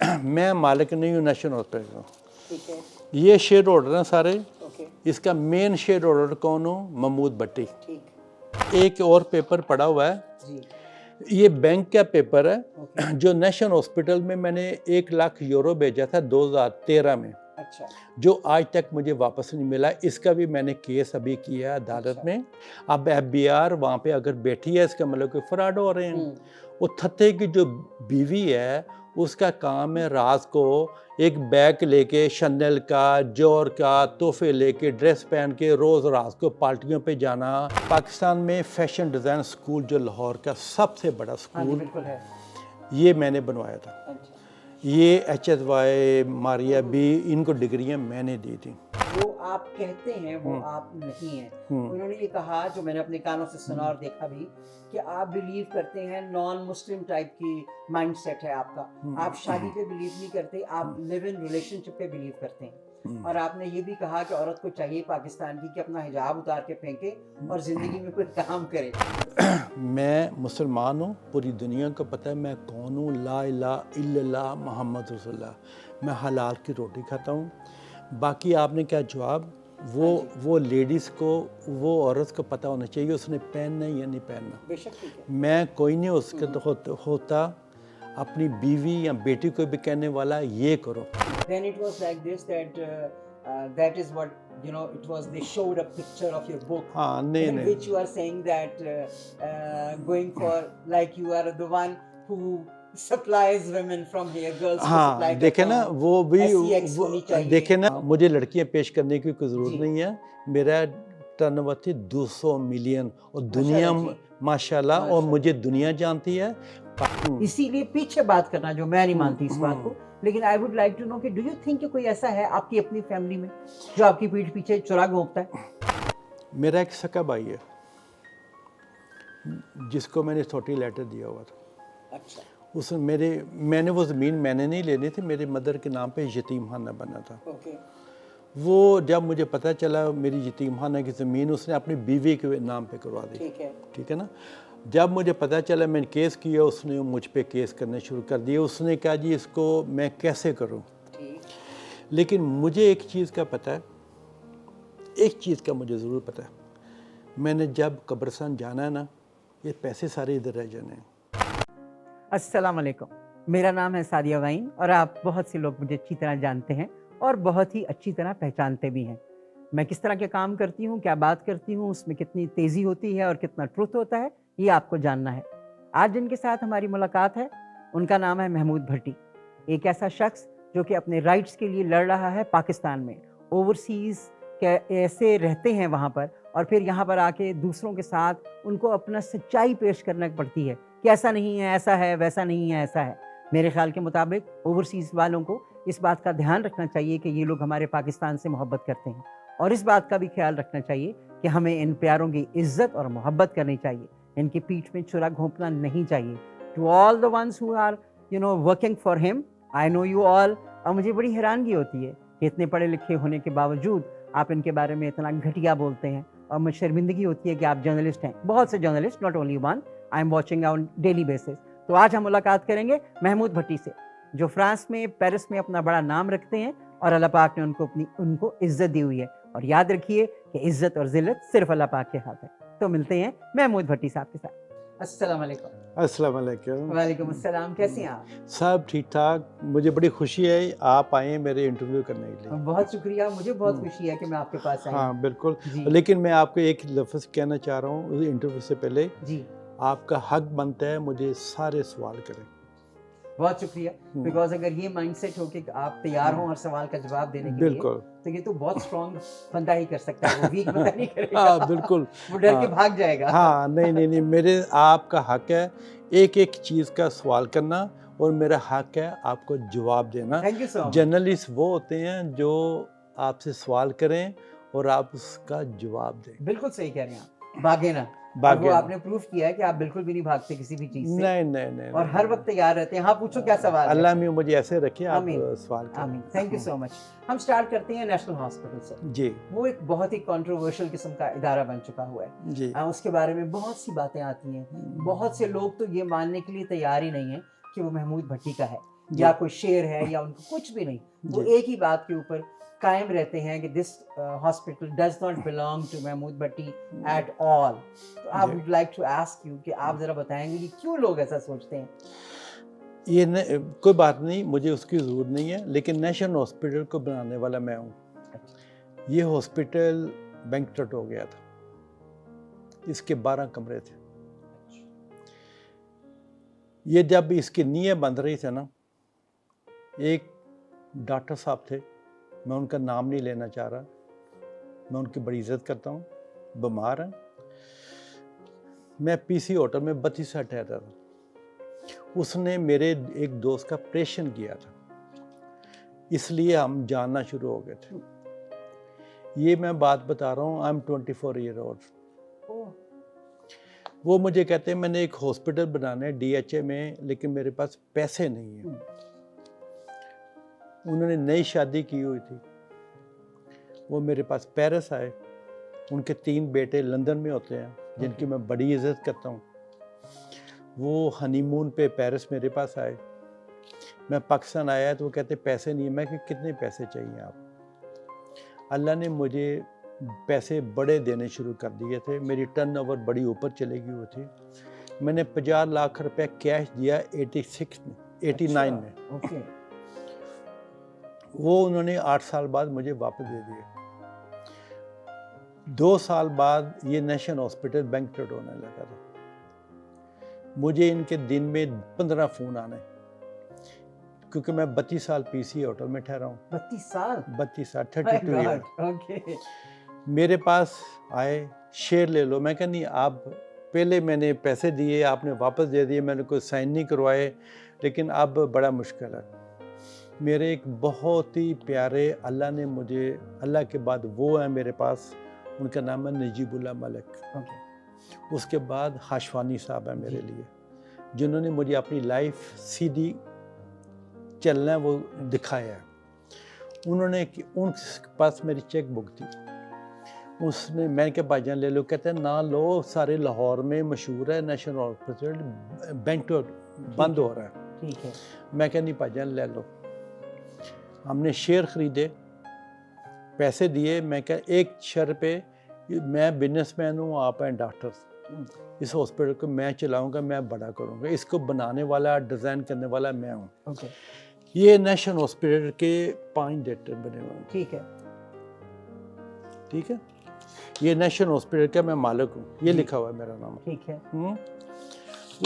मैं मालिक नहीं हूँ नेशनल हॉस्पिटल का। ठीक है। ये शेयर होल्डर हैं सारे। ओके। इसका मेन शेयर होल्डर कौन हो? महमूद भट्टी। ठीक। एक और पेपर पड़ा हुआ है जी। ये बैंक का पेपर है ओके। जो नेशनल हॉस्पिटल में मैंने 1 लाख यूरो भेजा था 2013 में, अच्छा। जो आज तक मुझे वापस नहीं मिला। इसका भी मैंने केस अभी किया अदालत अच्छा। में। अब FBI वहाँ पे अगर बैठी है इसका मतलब कोई फ्रॉड हो रहे हैं। वो थत्ते की जो बीवी है उसका काम है रात को एक बैग लेके शनेल का, जोर का तोहफे लेके ड्रेस पहन के रोज़ रात को पार्टियों पे जाना। पाकिस्तान में फैशन डिज़ाइन स्कूल जो लाहौर का सबसे बड़ा स्कूल बिल्कुल है। ये मैंने बनवाया था। अच्छा। ये HSY मारिया भी इनको डिग्रियां मैंने दी थी। वो आप कहते हैं वो आप नहीं है। उन्होंने ये कहा, जो मैंने अपने कानों से सुना और देखा भी, कि आप बिलीव करते हैं नॉन मुस्लिम टाइप की माइंडसेट है आपका। आप शादी पे बिलीव नहीं करते, आप लिव इन रिलेशनशिप पे बिलीव करते हैं। और आपने ये भी कहा कि औरत को चाहिए पाकिस्तान की कि अपना हिजाब उतार के फेंके और जिंदगी में कोई काम करे। मैं मुसलमान हूँ, पूरी दुनिया को पता है मैं कौन हूँ। ला इलाहा इल्लल्लाह मोहम्मद रसूलुल्लाह। मैं हलाल की रोटी खाता हूँ। बाकी आपने क्या जवाब, वो लेडीज़ को, वो औरत को पता होना चाहिए उसने पहनना है या नहीं पहनना। बेशक ठीक है। मैं कोई नहीं उसके तो होता अपनी बीवी या बेटी को भी कहने वाला ये करो। Then it was like this that is what it was, they showed a picture of your book हाँ नहीं in नहीं which you are saying that going for like you are the one who supplies women from here, girls को supply हाँ देखे ना करता हूँ, वो भी SEX होनी चाहिए। देखे ना मुझे लड़कियां पेश करने की कोई ज़रूरत जी। नहीं है। मेरा टर्नओवर थी 200 मिलियन और दुनिया माशाल्लाह और मुझे दुनिया जानती है। इसीलिए पीछे बात करना जो मैं नहीं मानती इस बात को, लेकिन I would like to know कि डू यू थिंक कि कोई ऐसा है आपकी अपनी फैमिली में जो आपकी पीठ पीछे चुराग घोंपता है? मेरा एक सका भाई है जिसको मैंने छोटी लेटर दिया हुआ था। अच्छा। मैंने वो ज़मीन मैंने नहीं लेनी थी, मेरे मदर के नाम पे यतीम खाना बना था। ओके। वो जब मुझे पता चला मेरी यतीम खाना की ज़मीन उसने अपनी बीवी के नाम पे करवा दी। ठीक है ना। जब मुझे पता चला मैंने केस किया, उसने मुझ पे केस करने शुरू कर दिए। उसने कहा जी इसको मैं कैसे करूं। लेकिन मुझे एक चीज़ का पता है, एक चीज़ का मुझे ज़रूर पता है, मैंने जब कब्रिस्तान जाना है ना, ये पैसे सारे इधर रह जाने हैं। अस्सलाम वालेकुम, मेरा नाम है सादिया वाइन और आप बहुत से लोग मुझे अच्छी तरह जानते हैं और बहुत ही अच्छी तरह पहचानते भी हैं। मैं किस तरह के काम करती हूँ, क्या बात करती हूँ, उसमें कितनी तेज़ी होती है और कितना ट्रुथ होता है, ये आपको जानना है। आज जिनके साथ हमारी मुलाकात है उनका नाम है महमूद भट्टी। एक ऐसा शख्स जो कि अपने राइट्स के लिए लड़ रहा है पाकिस्तान में। ओवरसीज़ ऐसे रहते हैं वहाँ पर और फिर यहाँ पर आके दूसरों के साथ उनको अपना सच्चाई पेश करना पड़ती है कि ऐसा नहीं है, ऐसा है, वैसा नहीं है, ऐसा है। मेरे ख्याल के मुताबिक ओवरसीज़ वालों को इस बात का ध्यान रखना चाहिए कि ये लोग हमारे पाकिस्तान से मोहब्बत करते हैं और इस बात का भी ख्याल रखना चाहिए कि हमें इन प्यारों की इज्जत और मोहब्बत करनी चाहिए। इनकी पीठ में छुरा घोंपना नहीं चाहिए। To all the ones who are working for him, I know you all. और मुझे बड़ी हैरानगी होती है कि इतने पढ़े लिखे होने के बावजूद आप इनके बारे में इतना घटिया बोलते हैं और मुझे शर्मिंदगी होती है कि आप जर्नलिस्ट हैं। बहुत से journalist, not only one, I am watching on daily basis. तो आज हम मुलाकात करेंगे महमूद भट्टी से, जो फ्रांस में, पेरिस में अपना बड़ा नाम रखते हैं और अल्लाह पाक ने उनको इज्जत दी हुई है। और याद रखिए कि इज्जत और जिल्लत सिर्फ अल्लाह पाक के हाथ है। तो मिलते हैं महमूद भट्टी साहब के साथ। अस्सलाम वालेकुम। अस्सलाम वालेकुम। वालेकुम अस्सलाम। कैसे हैं आप? सब ठीक ठाक। मुझे बड़ी खुशी है आप आए मेरे इंटरव्यू करने के लिए। बहुत शुक्रिया, मुझे बहुत खुशी है कि मैं आपके पास आई। हाँ बिल्कुल। लेकिन मैं आपको एक लफ्ज़ कहना चाह रहा हूँ उस इंटरव्यू से पहले जी। आपका हक बनता है मुझे सारे सवाल करें। बहुत शुक्रिया, बिकॉज अगर ये माइंडसेट हो कि आप तैयार हो और सवाल का जवाब देने के लिए, तो ये तो बहुत स्ट्रॉन्ग बंदा ही कर सकता है। वो वीक बंदा नहीं करेगा। हाँ बिल्कुल, वो डर के भाग जाएगा। हाँ नहीं, मेरे आपका हक है एक एक चीज़ का सवाल करना और मेरा हक है आपको जवाब देना। Thank you so much. Journalist वो होते हैं जो आपसे सवाल करें और आप उसका जवाब दें। बिल्कुल सही कह रहे हैं आप, भागे ना। वो आपने प्रूफ किया है कि आप बिल्कुल भी नहीं भागते किसी भी चीज से। नहीं और हर वक्त तैयार रहते हैं। हाँ पूछो क्या सवाल है। अल्लाह में मुझे ऐसे रखे आप सवाल करें। आमीन। Thank you so much. हम स्टार्ट करते हैं नेशनल हॉस्पिटल से। जी। वो एक बहुत ही कंट्रोवर्शियल किस्म का इदारा बन चुका हुआ है जी। उसके बारे में बहुत सी बातें आती हैं। बहुत से लोग तो ये मानने के लिए तैयार ही नहीं है कि वो महमूद भट्टी का है, या कोई शेर है या उनको कुछ भी नहीं, वो एक ही बात के ऊपर कायम रहते हैं कि this hospital does not belong to Mahmood Bhatti at all. तो I would like to ask you कि आप जरा बताएंगे कि क्यों लोग ऐसा सोचते हैं? ये कोई बात नहीं, मुझे उसकी ज़रूरत नहीं है, लेकिन नेशनल हॉस्पिटल को बनाने वाला मैं हूँ। ये हॉस्पिटल बैंकरप्ट हो गया था, इसके 12 कमरे थे। ये जब इसकी नींव बन रही थी ना, एक डॉक्टर साहब थे, मैं उनका नाम नहीं लेना चाह रहा, मैं उनकी बड़ी इज्जत करता हूँ, बीमार हैं। मैं पीसी होटल में 32 साल ठहरा था। उसने मेरे एक दोस्त का ऑपरेशन किया था, इसलिए हम जानना शुरू हो गए थे। ये मैं बात बता रहा हूँ, आई एम 24 ईयर ओल्ड। वो मुझे कहते हैं मैंने एक हॉस्पिटल बनाना है DHA में, लेकिन मेरे पास पैसे नहीं है। उन्होंने नई शादी की हुई थी, वो मेरे पास पेरिस आए। उनके 3 बेटे लंदन में होते हैं, जिनकी मैं बड़ी इज्जत करता हूँ। वो हनीमून पे पेरिस मेरे पास आए। मैं पाकिस्तान आया तो वो कहते पैसे नहीं है। मैं कि कितने पैसे चाहिए आप? अल्लाह ने मुझे पैसे बड़े देने शुरू कर दिए थे, मेरी टर्नओवर बड़ी ऊपर चली गई हुई थी। मैंने 50 लाख रुपए कैश दिया 89 में। ओके। वो उन्होंने 8 साल बाद मुझे वापस दे दिए। 2 साल बाद ये नेशनल हॉस्पिटल बैंकरप्ट होने लगा था। मुझे इनके दिन में 15 फ़ोन आने, क्योंकि मैं 32 साल पीसी होटल में ठहरा हूँ। 32 साल? 32 साल, 32 ईयर। ओके। मेरे पास आए, शेयर ले लो। मैं कहा नहीं, आप पहले मैंने पैसे दिए, आपने वापस दे दिए, मैंने कोई साइन नहीं करवाए, लेकिन अब बड़ा मुश्किल है। मेरे एक बहुत ही प्यारे, अल्लाह ने मुझे, अल्लाह के बाद वो है मेरे पास, उनका नाम है नजीबुल्लाह मलिक। उसके बाद हाशवानी साहब है मेरे लिए, जिन्होंने मुझे अपनी लाइफ सीधी चलना है वो दिखाया है। उन्होंने, उनके पास मेरी चेक बुक थी, उसने, मैंने कहा भाईजान ले लो। कहते हैं ना लो, सारे लाहौर में मशहूर है नेशनल हॉस्पिटल बैंकरप्ट बंद हो रहा है। ठीक है। मैं कहा नहीं भाईजान ले लो। हमने शेयर ख़रीदे, पैसे दिए। मैं कहा एक शर्त पे, मैं बिजनेसमैन हूँ, आप हैं डॉक्टर, इस हॉस्पिटल को मैं चलाऊँगा, मैं बड़ा करूँगा, इसको बनाने वाला, डिज़ाइन करने वाला मैं हूँ। ओके। ये नेशनल हॉस्पिटल के 5 डायरेक्टर बने हुए हैं। ठीक है। ठीक है, ये नेशनल हॉस्पिटल का मैं मालिक हूँ, ये लिखा हुआ है मेरा नाम। ठीक है।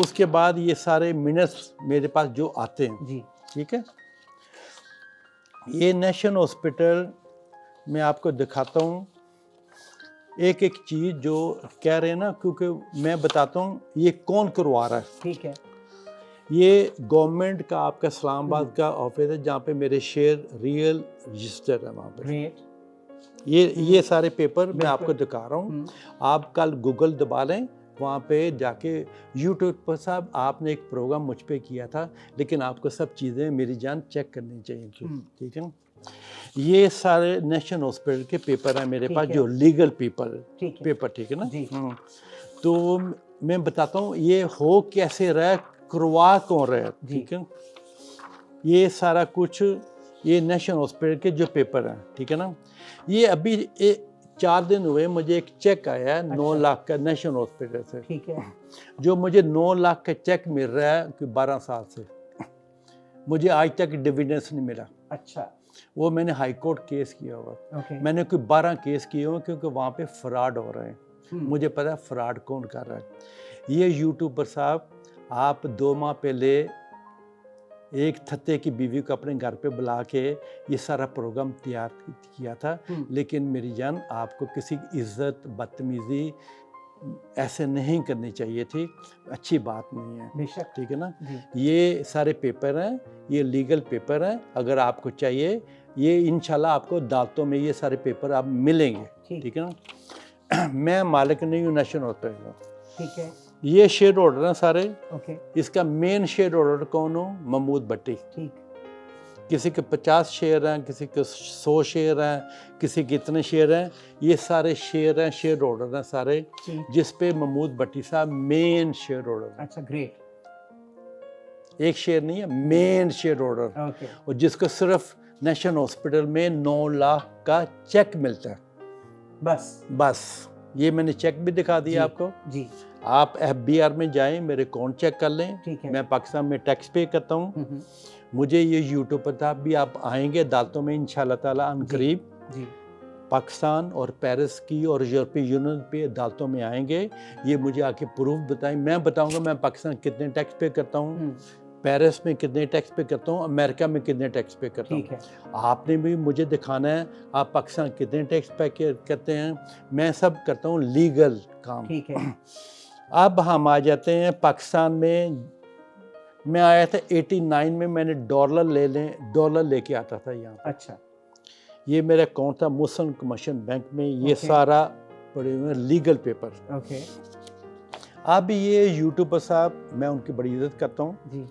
उसके बाद ये सारे मिनट्स मेरे पास जो आते हैं जी, ठीक है। ये नेशनल हॉस्पिटल मैं आपको दिखाता हूँ, एक एक चीज़ जो कह रहे हैं ना, क्योंकि मैं बताता हूँ ये कौन करवा रहा है। ठीक है। ये गवर्नमेंट का आपका इस्लामाबाद का ऑफिस है, जहाँ पे मेरे शेयर रियल रजिस्टर है वहाँ पे। ग्रेट। ये सारे पेपर मैं आपको दिखा रहा हूँ। आप कल गूगल दबा लें, वहाँ पे जाके यूट्यूब पर, साहब आपने एक प्रोग्राम मुझ पे किया था, लेकिन आपको सब चीज़ें मेरी जान चेक करनी चाहिए थी। ठीक है, ये सारे नेशनल हॉस्पिटल के पेपर हैं मेरे पास, जो लीगल पेपर, ठीक है ना। तो मैं बताता हूँ ये हो कैसे रहा, करवा कौन रहा है। ठीक है, ये सारा कुछ, ये नेशनल हॉस्पिटल के जो पेपर हैं, ठीक है ना। ये अभी 4 दिन हुए मुझे एक चेक आया है 9 लाख का नेशनल हॉस्पिटल से। ठीक है। जो मुझे 9 लाख का चेक मिल रहा है कि 12 साल से, मुझे आज तक डिविडेंस नहीं मिला। अच्छा। वो मैंने हाई कोर्ट केस किया हुआ। ओके। मैंने कोई 12 केस किए हुए, क्योंकि वहाँ पे फ्रॉड हो रहे हैं। मुझे पता है फ्रॉड कौन कर रहा है। ये यूट्यूबर साहब, आप 2 माह पहले एक थत्ते की बीवी को अपने घर पे बुला के ये सारा प्रोग्राम तैयार किया था, लेकिन मेरी जान आपको किसी की इज्जत, बदतमीजी ऐसे नहीं करनी चाहिए थी, अच्छी बात नहीं है। बेशक। ठीक है ना। ये सारे पेपर हैं, ये लीगल पेपर हैं, अगर आपको चाहिए ये इंशाल्लाह आपको अदालतों में ये सारे पेपर आप मिलेंगे। ठीक है ना। मैं मालिक नहीं हूँ नेशनल हॉस्पिटल का। ठीक है। ये शेयर होल्डर हैं सारे। ओके। इसका मेन शेयर होल्डर कौन हो? महमूद भट्टी। ठीक। किसी के 50 शेयर हैं, किसी के 100 शेयर हैं, किसी के इतने शेयर हैं। ये सारे शेयर हैं, शेयर होल्डर हैं सारे, जिस पे महमूद भट्टी साहब मेन शेयर होल्डर हैं। अच्छा, ग्रेट। एक शेयर नहीं है, मेन शेयर होल्डर, ओके और जिसको सिर्फ नेशनल हॉस्पिटल में 9 लाख का चेक मिलता है। बस ये मैंने चेक भी दिखा दिया आपको जी। आप FBR में जाएं, मेरे अकाउंट चेक कर लें। ठीक है। मैं पाकिस्तान में टैक्स पे करता हूँ। मुझे ये यूट्यूब पर था, भी आप आएंगे अदालतों में इंशाल्लाह ताला अनकरीब जी। पाकिस्तान पाकिस्तान और पेरिस की और यूरोपीय यूनियन पे अदालतों में आएंगे, ये मुझे आके प्रूफ बताएं। मैं बताऊंगा मैं पाकिस्तान कितने टैक्स पे करता हूँ, पेरिस में कितने टैक्स पे करता हूँ, अमेरिका में कितने टैक्स पे करता हूँ। आपने भी मुझे दिखाना है आप पाकिस्तान कितने टैक्स पे करते हैं। मैं सब करता हूँ लीगल काम। ठीक है। अब हम आ जाते हैं पाकिस्तान में। मैं आया था 89 में, मैंने डॉलर लेके आता था यहाँ। अच्छा। ये मेरा अकाउंट था मुस्लिम कमर्शियल बैंक में। ये सारा पड़े हुए लीगल पेपर। ओके। अब ये यूट्यूबर साहब, मैं उनकी बड़ी इज्जत करता हूँ जी।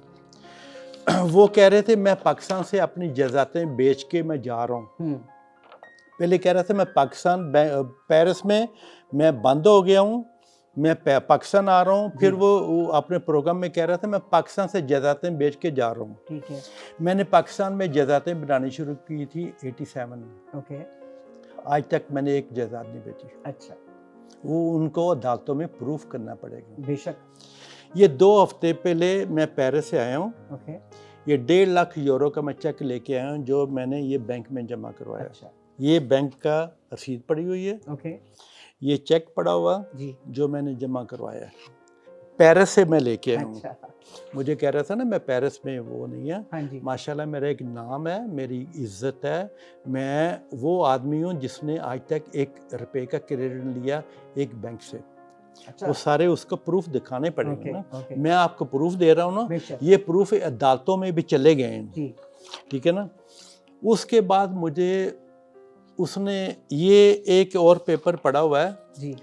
वो कह रहे थे मैं पाकिस्तान से अपनी जायदादें बेच के मैं जा रहा हूँ। पहले कह रहे थे मैं पाकिस्तान पेरिस में मैं बंद हो गया हूँ, मैं पाकिस्तान आ रहा हूँ। फिर वो अपने प्रोग्राम में कह रहा था मैं पाकिस्तान से जायदादें बेच के जा रहा हूँ। ठीक है। मैंने पाकिस्तान में जायदादें बनानी शुरू की थी 87 में। ओके। आज तक मैंने एक जायदाद नहीं बेची। अच्छा। वो उनको अदालतों में प्रूफ करना पड़ेगा। बेशक। ये 2 हफ्ते पहले मैं पेरिस से आया हूँ। ओके। ये 1.5 लाख यूरो का मैं चेक लेके आया हूँ जो मैंने ये बैंक में जमा करवाया। अच्छा। ये बैंक का रसीद पड़ी हुई है। ओके। ये चेक पड़ा हुआ जी। जो मैंने जमा करवाया पेरिस से मैं लेके आया हूँ। अच्छा। मुझे कह रहा था ना मैं पेरिस में वो नहीं है। हाँ जी। माशाल्लाह मेरा एक नाम है, मेरी इज्जत है। मैं वो आदमी हूँ जिसने आज तक 1 रुपए का क्रेडिट लिया एक बैंक से। अच्छा। वो सारे उसको प्रूफ दिखाने पड़ेंगे ना। ओके। मैं आपको प्रूफ दे रहा हूँ ना, बेशक। ये प्रूफ अदालतों में भी चले गए हैं। जी। ठीक है ना। उसके बाद मुझे उसने ये एक और पेपर पड़ा हुआ है जी।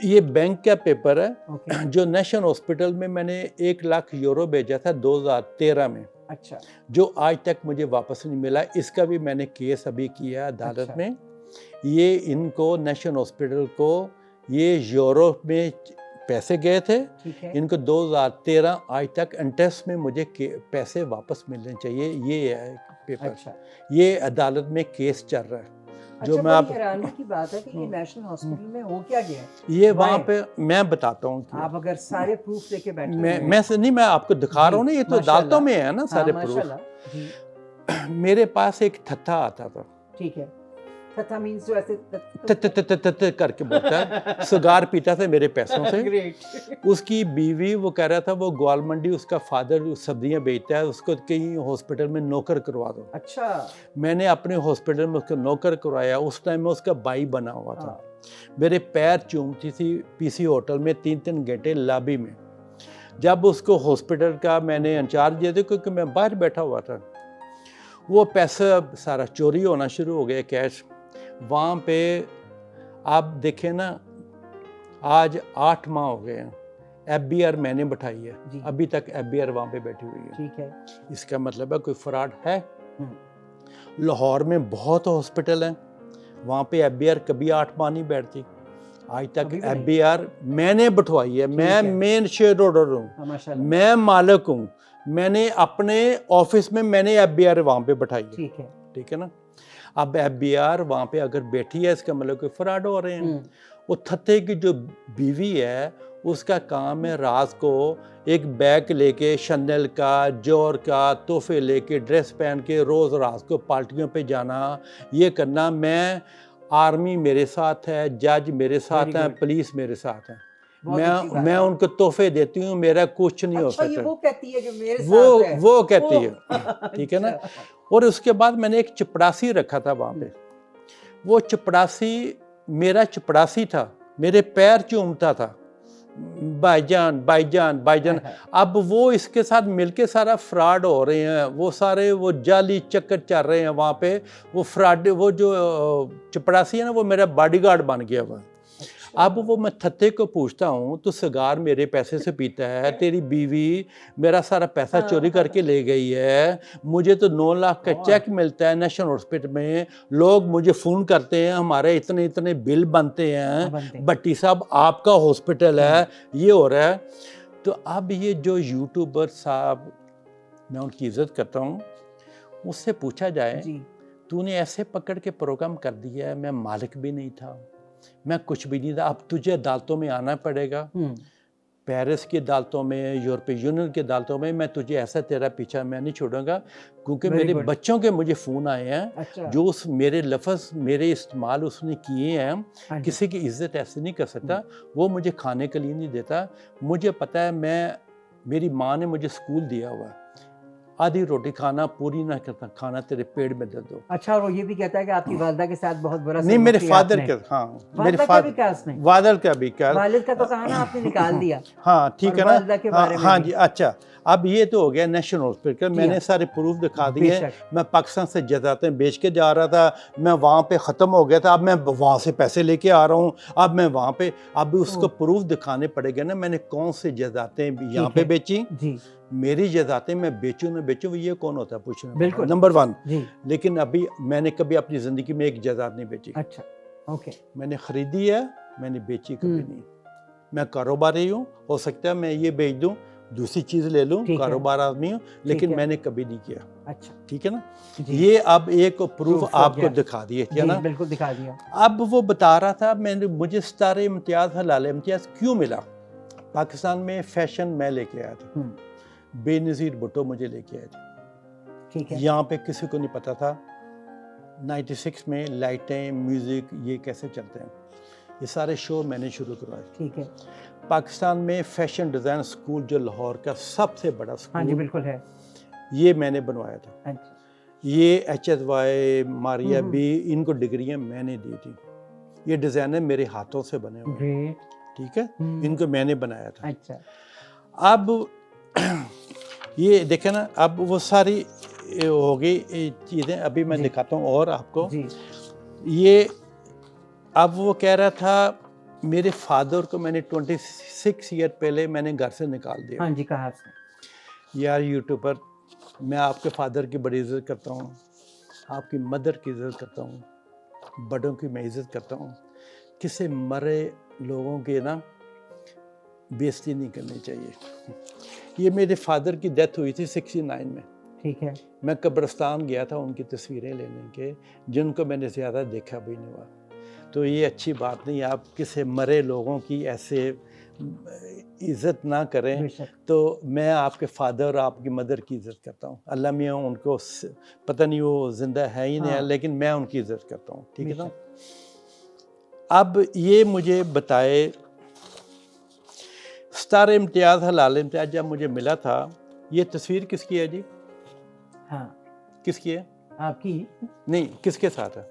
ये बैंक का पेपर है। ओके। जो नेशनल हॉस्पिटल में मैंने 1 लाख यूरो भेजा था 2013 में। अच्छा। जो आज तक मुझे वापस नहीं मिला। इसका भी मैंने केस अभी किया अदालत अच्छा। में। ये इनको नेशनल हॉस्पिटल को ये यूरोप में पैसे गए थे। ठीक है। इनको 2013 आज तक इंटरेस्ट में मुझे पैसे वापस मिलने चाहिए। ये है पेपर। अच्छा। ये अदालत में केस चल रहा है। जो अच्छा, मैं आप हैरानी की बात है कि ये नेशनल हॉस्पिटल में हो क्या गया है? ये वहाँ पे मैं बताता हूँ कि आप अगर सारे प्रूफ लेके बैठे मैं आपको दिखा रहा हूँ ना। ये तो अदालतों में है ना सारे प्रूफ। जी। मेरे पास एक थत्था आता था। ठीक है। थत्था मींस जो ऐसे त करके बोलता है। सिगार पीता था मेरे पैसों से। ग्रेट। उसकी बीवी वो कह रहा था वो ग्वाल मंडी उसका फादर सब्जियां बेचता है, उसको कहीं हॉस्पिटल में नौकर करवा दो। अच्छा। मैंने अपने हॉस्पिटल में उसको नौकर करवाया। उस टाइम में उसका भाई बना हुआ था। मेरे पैर चूमती थी PC होटल में 3-3 घंटे लॉबी में। जब उसको हॉस्पिटल का मैंने इंचार्ज दिया था क्योंकि मैं बाहर बैठा हुआ था, वो पैसा सारा चोरी होना शुरू हो गया कैश। वहाँ पे आप देखें ना, आज 8 माह हो गए हैं। FBR मैंने बैठाई है, अभी तक FBR वहाँ पे बैठी हुई है। ठीक है। इसका मतलब है कोई फ्रॉड है। लाहौर में बहुत हॉस्पिटल हैं, वहाँ पे FBR कभी 8 माह नहीं बैठती। आज तक FBR मैंने बैठवाई है। मैं मेन शेयर होल्डर हूँ, मैं मालिक हूँ। मैंने अपने ऑफिस में मैंने FBR वहाँ पे बैठाई है। ठीक है ना। अब FBR वहाँ पे अगर बैठी है इसका मतलब कोई फ्रॉड हो रहे हैं। वो थत्थे की जो बीवी है उसका काम है रात को एक बैग लेके शनेल का, जोर का तोहफे लेके, ड्रेस पहन के रोज़ रात को पार्टियों पे जाना, ये करना। मैं आर्मी मेरे साथ है, जज मेरे साथ है, पुलिस मेरे साथ है। मैं उनको तोहफे देती हूँ, मेरा कुछ नहीं हो सकता। वो कहती है जो मेरे साथ है। वो कहती है। ठीक है ना। और उसके बाद मैंने एक चपड़ासी रखा था वहाँ पे। वो चपड़ासी मेरा चपड़ासी था, मेरे पैर चूमता था, भाईजान भाईजान भाईजान। अब वो इसके साथ मिलके सारा फ्रॉड हो रहे हैं। वो सारे वो जाली चक्कर चल रहे हैं वहाँ पे। वो फ्रॉड, वो जो चपड़ासी है ना, वो मेरा बॉडीगार्ड बन गया हुआ। अब वो मैं थत्थे को पूछता हूँ तो सिगार मेरे पैसे से पीता है, तेरी बीवी मेरा सारा पैसा चोरी करके ले गई है, मुझे तो 9 लाख का चेक मिलता है नेशनल हॉस्पिटल में, लोग मुझे फ़ोन करते हैं हमारे इतने इतने बिल बनते हैं, भट्टी साहब आपका हॉस्पिटल है, ये हो रहा है। तो अब ये जो यूट्यूबर साहब मैं उनकी इज्जत करता हूँ। उससे पूछा जाए जी तूने ऐसे पकड़ के प्रोग्राम कर दिया है, मैं मालिक भी नहीं था, मैं कुछ भी नहीं था, अब तुझे अदालतों में आना पड़ेगा, पेरिस की अदालतों में, यूरोपीय यूनियन की अदालतों में, मैं तुझे ऐसा तेरा पीछा मैं नहीं छोड़ूंगा, क्योंकि Very मेरे good. बच्चों के मुझे फ़ोन आए हैं अच्छा। जो उस मेरे लफ्ज़ मेरे इस्तेमाल उसने किए हाँ हैं। जी। किसी की इज्जत ऐसे नहीं कर सकता, वो मुझे खाने के लिए नहीं देता। मुझे पता है मेरी माँ ने मुझे स्कूल दिया हुआ है, आधी रोटी खाना पूरी ना करता खाना तेरे पेट में दर्द हो। अच्छा, और वो ये भी कहता है कि आपकी वालिदा के साथ बहुत बुरा नहीं सलूक मेरे किया फादर आपने। के, हाँ मेरे वालिदा का भी क्या उसने? फादर का भी क्या, वालिद का तो कहा ना आपने निकाल दिया। हाँ ठीक और है ना, वालिदा के बारे में हाँ भी। जी। अच्छा, अब ये तो हो गया नेशनल हॉस्पिटल, मैंने हाँ। सारे प्रूफ दिखा दिए। बेशक। मैं पाकिस्तान से जजातें बेच के जा रहा था, मैं वहाँ पे ख़त्म हो गया था, अब मैं वहाँ से पैसे लेके आ रहा हूँ, अब मैं वहाँ पे, अब उसको प्रूफ दिखाने पड़ेगा ना मैंने कौन से जजातें यहाँ पे बेची। जी मेरी जजातें मैं बेचूँ ना बेचूँ, ये कौन होता है पूछने वाला? बिल्कुल। नंबर 1। जी लेकिन अभी मैंने कभी अपनी ज़िंदगी में एक जजात नहीं बेची। अच्छा ओके। मैंने ख़रीदी है, मैंने बेची कभी नहीं। मैं कारोबारी हूँ, हो सकता है मैं ये बेच दूँ, दूसरी चीज़ ले लूँ, ठीक है। कारोबार आदमी हूँ, लेकिन है। मैंने कभी नहीं किया। अच्छा ठीक है ना, जी। ये अब एक प्रूफ हो आपको गया। दिखा दिए, जी है ना। बिल्कुल दिखा दिया। अब वो बता रहा था मुझे सितारे इम्तियाज़, हलाल इम्तियाज़ क्यों मिला। पाकिस्तान में फैशन मैं लेके आया था, बेनज़ीर भुट्टो मुझे लेके आए थे। ठीक है। यहाँ पे किसी को नहीं पता था 96 में लाइटें, म्यूज़िक ये कैसे चलते हैं, ये सारे शो मैंने शुरू करवाए। ठीक है। पाकिस्तान में फैशन डिज़ाइन स्कूल जो लाहौर का सबसे बड़ा हाँ जी स्कूल, बिल्कुल है। ये मैंने बनवाया था। अच्छा ये HSY, मारिया बी, इनको डिग्रियां मैंने दी थी। ये डिज़ाइनर मेरे हाथों से बने हुए हैं, ग्रेट। ठीक है, इनको मैंने बनाया था। अच्छा अब ये देखें ना, अब वो सारी हो गई चीज़ें, अभी मैं दिखाता हूँ और आपको जी ये। अब वो कह रहा था मेरे फादर को मैंने 26 ईयर पहले मैंने घर से निकाल दिया। हाँ जी कहा आपने। यार यूट्यूबर, मैं आपके फादर की बड़ी इज़्ज़त करता हूँ, आपकी मदर की इज़्ज़त करता हूँ, बड़ों की मैं इज़्ज़त करता हूँ। किसी मरे लोगों के ना बेइज्जती नहीं करनी चाहिए। ये मेरे फादर की डेथ हुई थी 69 में। ठीक है। मैं कब्रिस्तान गया था उनकी तस्वीरें लेने के, जिनको मैंने ज़्यादा देखा भी नहीं हुआ। तो ये अच्छी बात नहीं, आप किसी मरे लोगों की ऐसे इज़्ज़त ना करें। तो मैं आपके फादर, आपकी मदर की इज़्ज़त करता हूँ। अल्लाह मियाँ उनको, पता नहीं वो ज़िंदा है ही नहीं है, लेकिन मैं उनकी इज़्ज़त करता हूँ, ठीक है ना। अब ये मुझे बताए, सितारे इम्तियाज़, हलाल इम्तियाज़ जब मुझे मिला था, ये तस्वीर किसकी है जी? हाँ किसकी है? आपकी नहीं, किसके साथ है?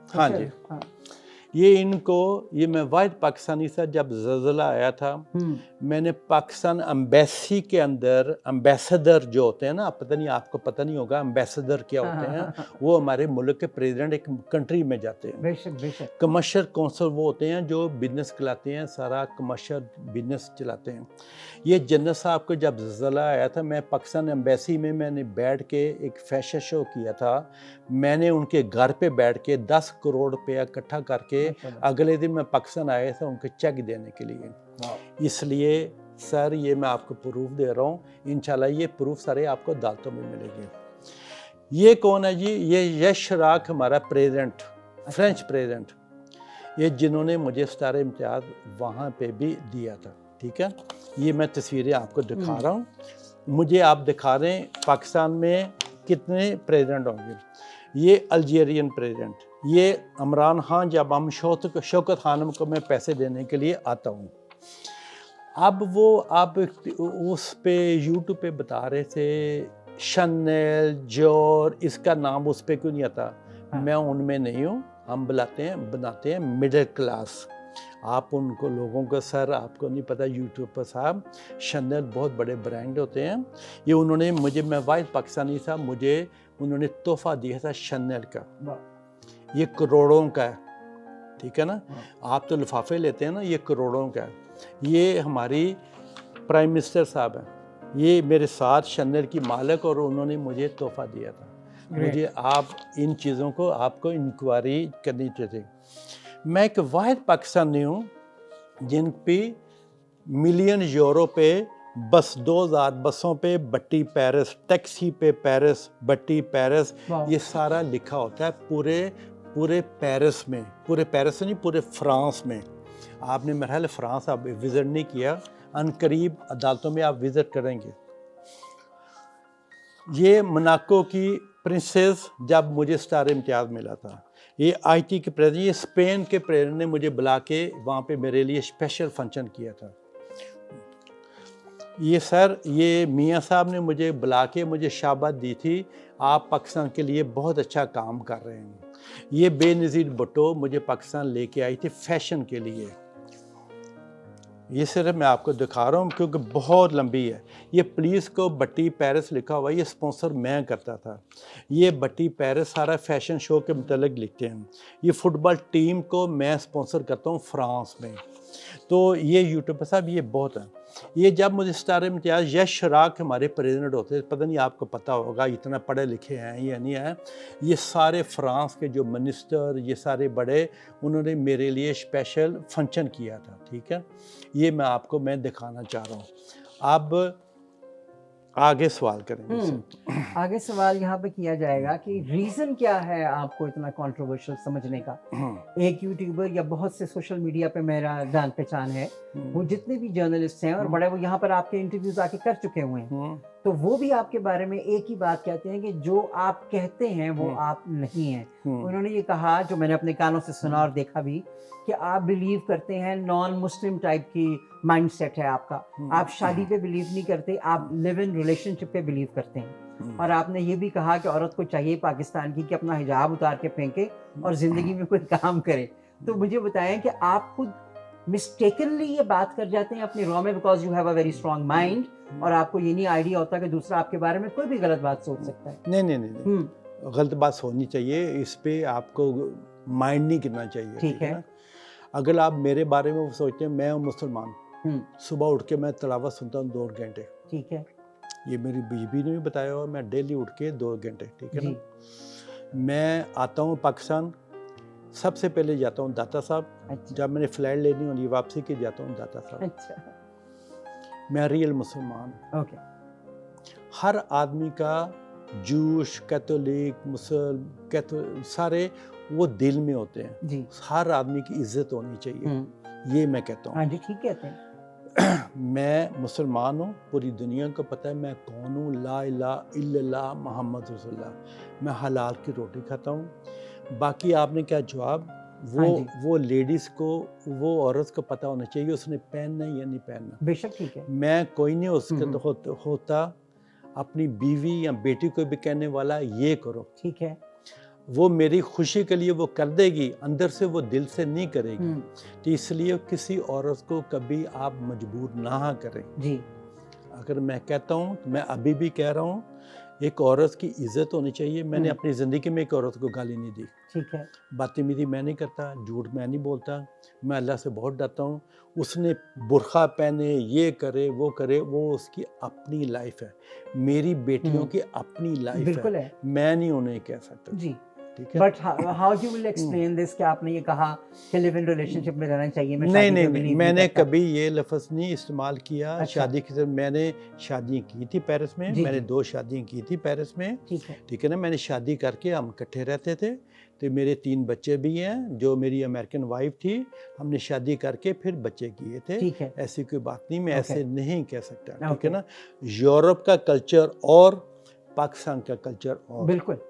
हाँ जी, हाँ। ये इनको, ये मैं वाहिद पाकिस्तानी था। जब ज़लज़ला आया था, मैंने पाकिस्तान एम्बेसी के अंदर, एम्बेसडर जो होते हैं ना, पता नहीं आपको पता नहीं होगा एम्बेसडर क्या होते हैं, वो हमारे मुल्क के प्रेसिडेंट एक कंट्री में जाते हैं। बेशक बेशक। कमर्शियल कौंसल वो होते हैं जो बिजनेस चलाते हैं, सारा कमर्शियल बिजनेस चलाते हैं। ये जन्नत साहब को जब ज़लज़ला आया था, मैं पाकिस्तान एम्बेसी में मैंने बैठ के एक फैशन शो किया था। मैंने उनके घर पे बैठ के 10 करोड़ रुपया इकट्ठा करके अगले दिन मैं पाकिस्तान आया था उनको चेक देने के लिए। इसलिए सर ये मैं आपको प्रूफ दे रहा हूँ, इंशाल्लाह ये प्रूफ सारे आपको अदालतों में मिलेंगे। ये कौन है जी? ये यश राख, हमारा प्रेसिडेंट, फ्रेंच प्रेसिडेंट, ये जिन्होंने मुझे सितारे इम्तियाज़ वहाँ पे भी दिया था, ठीक है। ये मैं तस्वीरें आपको दिखा रहा हूँ। मुझे आप दिखा रहे हैं पाकिस्तान में कितने प्रेसिडेंट होंगे। ये अल्जीरियन प्रेसिडेंट, ये इमरान खान, जब हम शौकत खानम को मैं पैसे देने के लिए आता हूँ। अब वो आप उस पे यूट्यूब पे बता रहे थे शनेल, जोर, इसका नाम उस पे क्यों नहीं आता? मैं उनमें नहीं हूँ। हम बनाते हैं मिडिल क्लास। आप उनको लोगों को, सर आपको नहीं पता यूट्यूब पर साहब, शनेल बहुत बड़े ब्रांड होते हैं। ये उन्होंने मुझे, मैं वाहिद पाकिस्तानी था, मुझे उन्होंने तोहफा दिया था शनेल का। ये करोड़ों का है, ठीक है ना। आप तो लिफाफे लेते हैं ना, ये करोड़ों का है। ये हमारी प्राइम मिनिस्टर साहब हैं, ये मेरे साथ शनेल की मालिक, और उन्होंने मुझे तोहफा दिया था। मुझे आप इन चीज़ों को आपको इंक्वायरी करनी चाहिए। मैं एक वाहिद पाकिस्तानी हूँ जिन पे मिलियन यूरो पे बस 2000 बसों पे बट्टी पेरिस, टैक्सी पे पेरिस, बट्टी पेरिस, ये सारा लिखा होता है पूरे पेरिस में, पूरे पेरिस नहीं पूरे फ्रांस में। आपने मेरे ख्याल फ्रांस आप विज़िट नहीं किया, अनकरीब अदालतों में आप विज़िट करेंगे। ये मोनाको की प्रिंसेस जब मुझे स्टार इम्तियाज़ मिला था, ये आईटी के प्रेसिडेंट, ये स्पेन के प्रेसिडेंट ने मुझे बुला के वहाँ पे मेरे लिए स्पेशल फंक्शन किया था। ये सर, ये मियाँ साहब ने मुझे बुला के मुझे शाबाश दी थी, आप पाकिस्तान के लिए बहुत अच्छा काम कर रहे हैं। ये बेनज़ीर भुट्टो मुझे पाकिस्तान लेके आई थी फैशन के लिए। ये सिर्फ मैं आपको दिखा रहा हूँ क्योंकि बहुत लंबी है। ये पुलिस को बट्टी पेरिस लिखा हुआ है, ये स्पॉन्सर मैं करता था। ये बट्टी पेरिस सारा फैशन शो के मतलब लिखते हैं। ये फुटबॉल टीम को मैं स्पॉन्सर करता हूँ फ्रांस में। तो ये यूट्यूब पर साहब ये बहुत है। ये जब मुझे स्टार इम्तियाज़ यश शराक हमारे प्रेसिडेंट होते, पता नहीं आपको पता होगा, इतना पढ़े लिखे हैं या नहीं है, ये सारे फ्रांस के जो मिनिस्टर, ये सारे बड़े, उन्होंने मेरे लिए स्पेशल फंक्शन किया था। ठीक है, ये मैं दिखाना चाह रहा हूँ। अब आगे सवाल करेंगे। आगे सवाल यहाँ पे किया जाएगा कि रीज़न क्या है आपको इतना कंट्रोवर्शियल समझने का। एक यूट्यूबर या बहुत से सोशल मीडिया पे मेरा जान पहचान है, वो जितने भी जर्नलिस्ट हैं और बड़े, वो यहाँ पर आपके इंटरव्यूज आके कर चुके हुए हैं, तो वो भी आपके बारे में एक ही बात कहते हैं कि जो आप कहते हैं वो आप नहीं हैं। उन्होंने ये कहा, जो मैंने अपने कानों से सुना और देखा भी, कि आप बिलीव करते हैं नॉन मुस्लिम टाइप की माइंडसेट है आपका, आप शादी पे बिलीव नहीं करते, आप लिव इन रिलेशनशिप पे बिलीव करते हैं। और आपने ये भी कहा कि औरत को चाहिए पाकिस्तान की कि अपना हिजाब उतार के फेंके और जिंदगी में कोई काम करे। तो मुझे बताएं कि आप खुद मिस्टेकनली ये बात कर जाते हैं अपने रॉ में, because you have a very strong mind, और आपको ये नहीं आइडिया होता कि दूसरा आपके बारे में कोई भी गलत बात सोच सकता है। नहीं, गलत बात होनी चाहिए, इस पे आपको माइंड नहीं करना चाहिए। ठीक है। अगर आप मेरे बारे में सोचते हैं, मैं हूँ मुसलमान, सुबह उठ के मैं तिलावत सुनता हूँ 2 घंटे। ठीक है, ये मेरी बीबी ने भी बताया हुआ, मैं डेली उठ के 2 घंटे। ठीक है ना। मैं आता हूँ पाकिस्तान, सबसे पहले जाता हूँ दाता साहब। अच्छा। जब मैंने फ्लाइट लेनी होती वापसी की, जाता हूँ दाता साहब। अच्छा। मैं रियल मुसलमान। ओके। हर आदमी का जूश, कैथोलिक, मुसलमान, सारे वो दिल में होते हैं जी। हर आदमी की इज्जत होनी चाहिए, ये मैं कहता हूँ। हाँ जी, ठीक कहते हैं। मैं मुसलमान हूँ, पूरी दुनिया को पता है मैं कौन हूँ। ला इलाहा इल्लल्लाह मुहम्मद रसूलुल्लाह। मैं हलाल की रोटी खाता हूँ। बाकी आपने क्या जवाब, वो लेडीज़ को, वो औरत को पता होना चाहिए उसने पहनना है या नहीं पहनना। बेशक, ठीक है। मैं कोई नहीं उसके तो होता अपनी बीवी या बेटी को भी कहने वाला ये करो। ठीक है, वो मेरी खुशी के लिए वो कर देगी, अंदर से वो दिल से नहीं करेगी। तो इसलिए किसी औरत को कभी आप मजबूर ना करें जी। अगर मैं कहता हूँ, तो मैं अभी भी कह रहा हूँ, एक औरत की इज्जत होनी चाहिए। मैंने अपनी ज़िंदगी में एक औरत को गाली नहीं दी। ठीक है। बदतमीज़ी मैं नहीं करता, झूठ मैं नहीं बोलता, मैं अल्लाह से बहुत डरता हूँ। उसने बुर्खा पहने, ये करे, वो उसकी अपनी लाइफ है। मेरी बेटियों की अपनी लाइफ है, मैं नहीं उन्हें कह सकता जी। ठीक है। But how you will explain this कि आपने ये कहा कि लिव इन रिलेशनशिप में रहना चाहिए। नहीं, मैंने कभी ये लफ्ज़ नहीं इस्तेमाल किया। अच्छा। शादी की तरफ मैंने शादियाँ की थी पेरिस में, मैंने 2 शादियाँ की थी पेरिस में। ठीक है ना। मैंने शादी करके हम इकट्ठे रहते थे, तो मेरे 3 बच्चे भी हैं। जो मेरी अमेरिकन वाइफ थी, हमने शादी करके फिर बच्चे किए थे। ठीक है। ऐसी कोई बात नहीं, मैं ऐसे नहीं कह सकता। ठीक है ना। यूरोप का कल्चर और पाकिस्तान का कल्चर और, बिल्कुल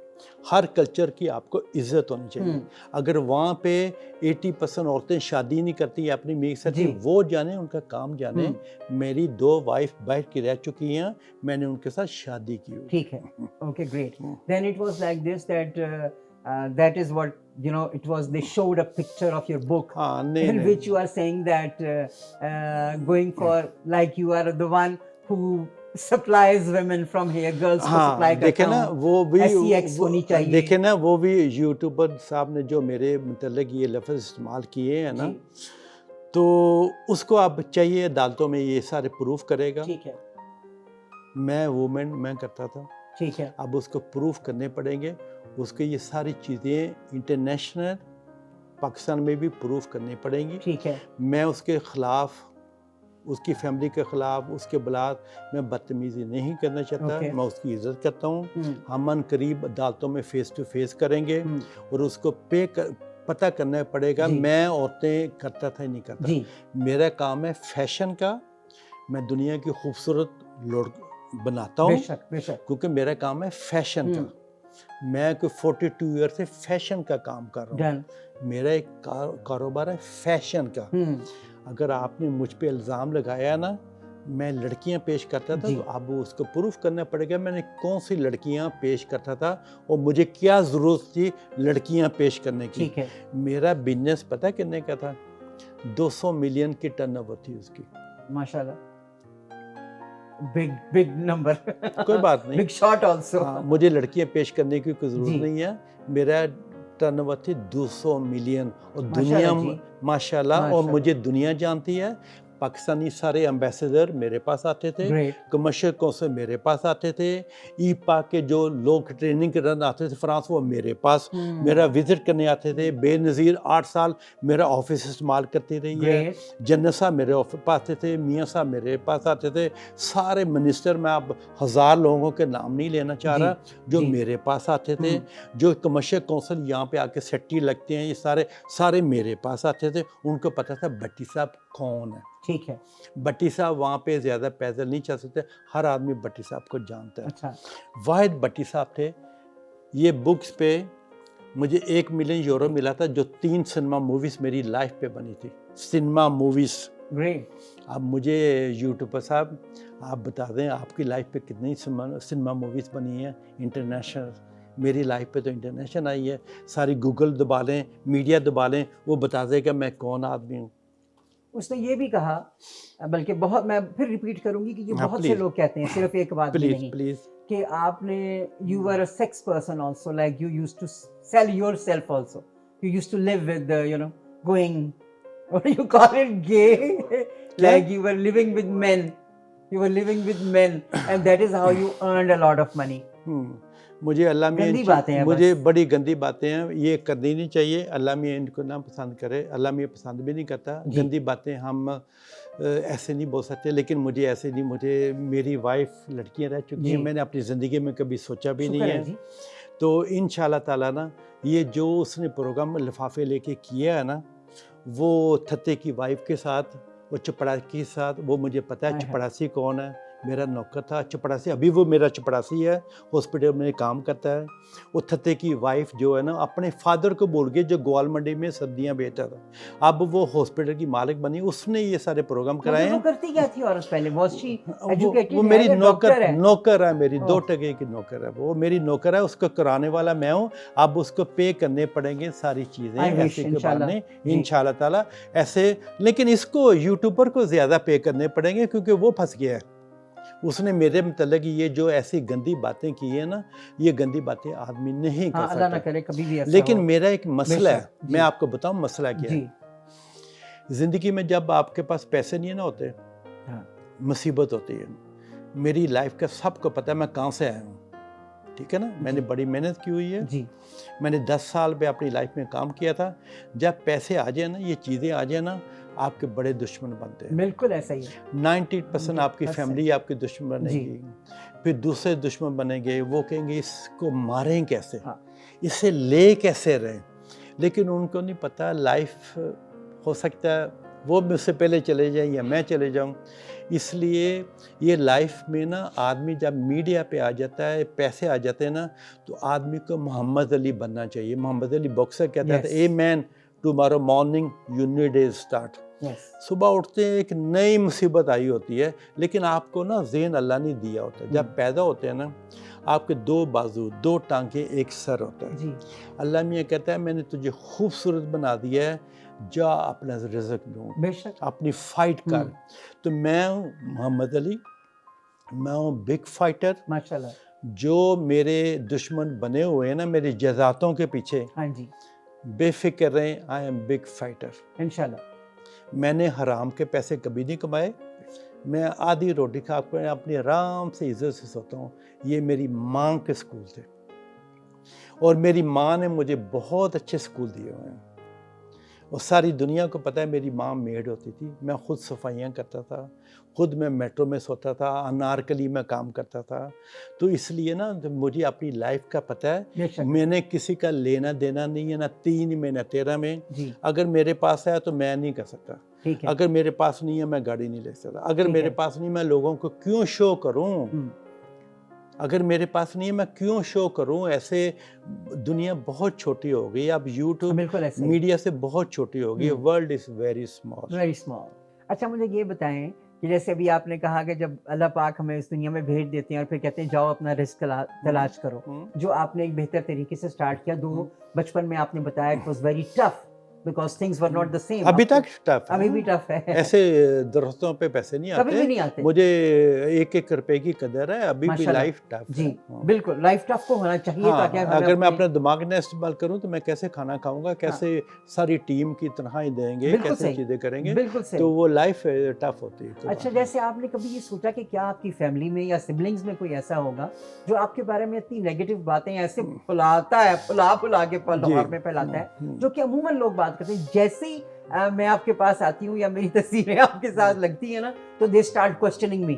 हर कल्चर की आपको इज्जत होनी चाहिए। अगर वहाँ पे 80% औरतें शादी नहीं करती अपनी मेरे साथ, वो जाने, उनका काम जाने। मेरी 2 वाइफ बैठ के रह चुकी हैं, मैंने उनके साथ शादी की। ठीक है, okay, great. Then it was like this that is what, you know, it was, they showed a picture of your book in which you are saying that going for, like you are the one who supplies women from here, girls को supply करता हूँ। देखे ना, वो भी SEX होनी चाहिए। देखे ना, वो भी यूट्यूबर साहब ने जो मेरे मतलब ये लफ्ज़ इस्तेमाल किए हैं ना, तो उसको अब चाहिए अदालतों में ये सारे प्रूफ करेगा। ठीक है। मैं करता था। ठीक है। अब उसको प्रूफ करने पड़ेंगे। उसके ये सारी चीज़ें इंटरनेशनल पाकिस्तान में भी प्रूफ करनी पड़ेंगी। ठीक है। मैं उसके ख़िलाफ़ उसकी फैमिली के ख़िलाफ़, उसके खिलाफ मैं बदतमीज़ी नहीं करना चाहता। मैं उसकी इज़्ज़त करता हूँ। हम अनकरीब अदालतों में फ़ेस टू फेस करेंगे और उसको पता करना पड़ेगा मैं औरतें करता था नहीं करता। मेरा काम है फैशन का, मैं दुनिया की खूबसूरत बनाता हूँ, क्योंकि मेरा काम है फैशन का। मैं कोई 42 ईयर से फैशन का काम कर रहा हूँ। मेरा एक कारोबार है फैशन का। अगर आपने मुझ पे इल्ज़ाम लगाया ना, मैं लड़कियां पेश करता था, तो अब उसको प्रूफ करना पड़ेगा मैंने कौन सी लड़कियां पेश करता था और मुझे क्या ज़रूरत थी लड़कियां पेश करने की। मेरा बिजनेस पता कितने का था? 200 मिलियन की टर्नओवर थी उसकी। माशाल्लाह, बिग नंबर। कोई बात नहीं, बिग शॉट आल्सो। मुझे लड़कियां पेश करने की कोई ज़रूरत नहीं है। मेरा टर्नओवर थी 200 मिलियन और दुनिया माशाल्लाह, और मुझे दुनिया जानती है। पाकिस्तानी सारे एम्बेसडर मेरे पास आते थे, कमर्शियल कौंसल मेरे पास आते थे, ईपा के जो लोग ट्रेनिंग करने आते थे फ्रांस, वो मेरे पास मेरा विजिट करने आते थे। बेनज़ीर 8 साल मेरा ऑफिस इस्तेमाल करती रही है। जन्नत साहब मेरे ऑफिस पास आते थे, मियाँ साहब मेरे पास आते थे, सारे मिनिस्टर, मैं अब 1000 लोगों के नाम नहीं लेना चाह रहा, जो मेरे पास आते थे। जो कमर्शियल कौंसल यहाँ पे आके सेट्टी लगते हैं, ये सारे मेरे पास आते थे। उनको पता था भट्टी साहब कौन है। ठीक है। भट्टी साहब वहाँ पे ज़्यादा पैदल नहीं चल सकते, हर आदमी भट्टी साहब को जानता है। अच्छा। वाहिद भट्टी साहब थे। ये बुक्स पे मुझे 1 मिलियन यूरो मिला था, जो 3 सिनेमा मूवीज़ मेरी लाइफ पे बनी थी। Cinema movies. ग्रेट। अब मुझे यूट्यूबर साहब आप बता दें आपकी लाइफ पे कितनी सिनेमा मूवीज़ बनी है इंटरनेशनल। मेरी लाइफ पे तो इंटरनेशनल आई है। सारी गूगल दबा लें, मीडिया दबा लें, वो बता देगा मैं कौन आदमी हूँ। उसने ये भी कहा, बल्कि बहुत, मैं फिर रिपीट करूंगी कि ये बहुत से लोग कहते हैं, सिर्फ एक बात भी नहीं, कि आपने you were a sex person also, like you used to sell yourself also, you used to live with you know going, what you call it, gay, like you were living with men, you were living with men and that is how you earned a lot of money. मुझे अल्लाह में मुझे बड़ी गंदी बातें हैं, ये करनी नहीं चाहिए। अल्लाह में इनको ना पसंद करे, अल्लाह में पसंद भी नहीं करता। गंदी बातें हम ऐसे नहीं बोल सकते, लेकिन मुझे ऐसे नहीं, मुझे मेरी वाइफ लड़कियां रह चुकी हैं, मैंने अपनी ज़िंदगी में कभी सोचा भी नहीं है। तो इंशाल्लाह ताला ना, ये जो उसने प्रोग्राम लिफाफे लेके किया है ना, वो थत्ते की वाइफ के साथ, वो चपड़ासी के साथ, वो मुझे पता है चपड़ासी कौन है। मेरा नौकर था चपड़ासी, अभी वो मेरा चपड़ासी है, हॉस्पिटल में काम करता है। वो थत्ते की वाइफ जो है ना, अपने फादर को बोल गई, जो ग्वाल मंडी में सब्जियां बेचता था, अब वो हॉस्पिटल की मालिक बनी। उसने ये सारे प्रोग्राम कराए हैं। वो करती क्या थी औरत पहले? Was she educated? वो मेरी नौकर है, मेरी 2 टके की नौकर है, वो मेरी नौकर है, उसको कराने वाला मैं हूँ। अब उसको पे करने पड़ेंगे सारी चीज़ें ऐसे के बारे इंशाल्लाह ताला ऐसे। लेकिन इसको यूट्यूबर को ज़्यादा पे करने पड़ेंगे, क्योंकि वो फंस गया है। उसने मेरे मतलब ये जो ऐसी गंदी बातें की है ना, ये गंदी बातें आदमी नहीं कर सकता। अल्लाह ना करे कभी भी ऐसा लेकिन मेरा एक मसला है, मैं आपको बताऊं मसला क्या है। जिंदगी में जब आपके पास पैसे नहीं ना होते, मुसीबत होती है। मेरी लाइफ का सबको पता है मैं कहाँ से आया हूँ, ठीक है ना। मैंने बड़ी मेहनत की हुई है जी। मैंने 10 साल पे अपनी लाइफ में काम किया था। जब पैसे आ जाए ना, ये चीज़ें आ जाए ना, आपके बड़े दुश्मन बनते हैं। बिल्कुल ऐसा ही है। 90% आपकी फैमिली आपकी दुश्मन बनेगी, फिर दूसरे दुश्मन बनेंगे, वो कहेंगे इसको मारें कैसे, इसे ले कैसे रहें। लेकिन उनको नहीं पता लाइफ हो सकता है वो मुझसे पहले चले जाए या मैं चले जाऊं। इसलिए ये लाइफ में ना, आदमी जब मीडिया पे आ जाता है, पैसे आ जाते हैं ना, तो आदमी को मोहम्मद अली बनना चाहिए। मोहम्मद अली बॉक्सर कहता था, a man tomorrow morning you need a start. सुबह उठते हैं, एक नई मुसीबत आई होती है, लेकिन आपको ना ज़हन अल्लाह ने दिया होता है। जब पैदा होते हैं ना, आपके 2 बाजू, 2 टांके, एक सर होता है। अल्लाह मियाँ कहता है मैंने तुझे खूबसूरत बना दिया है, जा अपना रिज़्क ढूंढ, अपनी फाइट कर। तो मैं हूँ मोहम्मद अली, मैं हूँ बिग फाइटर माशाल्लाह। जो मेरे दुश्मन बने हुए हैं ना मेरी जज़ातों के पीछे, हाँ जी, बेफिक्र रहें, आई एम बिग फाइटर इंशाल्लाह। मैंने हराम के पैसे कभी नहीं कमाए। मैं आधी रोटी खा कर अपनी आराम से इज्जत से सोता हूँ। ये मेरी माँ के स्कूल थे, और मेरी माँ ने मुझे बहुत अच्छे स्कूल दिए हुए हैं। और सारी दुनिया को पता है मेरी माँ मेड होती थी, मैं खुद सफाइयाँ करता था, खुद मैं मेट्रो में सोता था, अनारकली में काम करता था। तो इसलिए ना तो मुझे अपनी लाइफ का पता है, बेशक। मैंने किसी का लेना देना नहीं है, ना 3 में ना 13 में। जी। अगर मेरे पास है तो मैं नहीं कर सकता, ठीक है। अगर मेरे पास नहीं है मैं गाड़ी नहीं ले सकता, अगर ठीक मेरे है। पास नहीं मैं लोगों को क्यों शो करूं, अगर मेरे पास नहीं है मैं क्यों शो करूं। ऐसे दुनिया बहुत छोटी हो गई, अब यूट्यूब बिल्कुल ऐसे ही। मीडिया से बहुत छोटी हो गई, world is very small. Very small. अच्छा, मुझे ये बताएं कि जैसे अभी आपने कहा कि जब अल्लाह पाक हमें इस दुनिया में भेज देते हैं और फिर कहते हैं जाओ अपना रिस्क तलाश करो, जो आपने एक बेहतर तरीके से स्टार्ट किया। दो बचपन में आपने बताया it was very tough because things were not the same. अभी तक टफ है, अभी भी टफ है। ऐसे दरख्तों पे पैसे नहीं कभी भी आते, नहीं आते। मुझे 1-1 रुपए की कदर है, अभी भी माशाल्लाह। लाइफ टफ जी है। बिल्कुल, लाइफ टफ को होना चाहिए ताकि हाँ, हमें अगर मैं अपने अपना दिमाग ना इस्तेमाल करूं तो मैं कैसे खाना खाऊंगा, कैसे सारी टीम की तनख्वाही देंगे, बिल्कुल कैसे सही, चीज़ें करेंगे, बिल्कुल सही। तो वो लाइफ टफ होती है। तो अच्छा, जैसे आपने कभी ये सोचा कि क्या आपकी फैमिली में या सिबलिंग्स में कोई ऐसा होगा जो आपके बारे में इतनी नेगेटिव बातें ऐसे फुलाता है, फुला के लाहौर में फैलाता है, जो कि अमूमन लोग बात करते हैं। जैसे ही मैं आपके पास आती हूँ या मेरी तस्वीरें आपके साथ लगती है ना, तो दे स्टार्ट क्वेश्चनिंग मी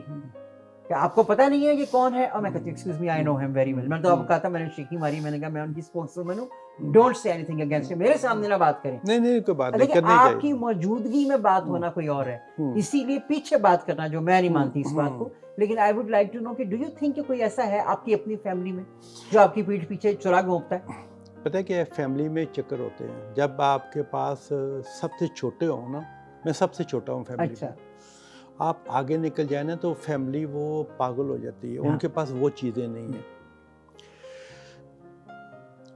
कि आपको पता नहीं है कि कौन है। और मैं कहती हूँ excuse me, I know him very well. मैंने तो आपको कहा था, मैंने शीखी मारी, मैंने कहा मैं उनकी स्पोक्सवुमन हूँ, don't say anything against him, मेरे सामने ना बात करें। नहीं कोई बात नहीं, देखिए, करनी आपकी चाहिए। मौजूदगी में बात होना कोई और है, इसीलिए पीछे बात करना जो मैं नहीं मानती इस बात को। लेकिन I would like to know कि डू यू थिंक कि कोई ऐसा है आपकी अपनी फैमिली में जो आपकी पीठ पीछे चुरा घोंपता है? पता है क्या है, फैमिली में चक्कर होते हैं। जब आपके पास सबसे छोटे हो ना, मैं सबसे छोटा हूँ फैमिली अच्छा। में, आप आगे निकल जाए ना तो फैमिली वो पागल हो जाती है, उनके पास वो चीज़ें नहीं है।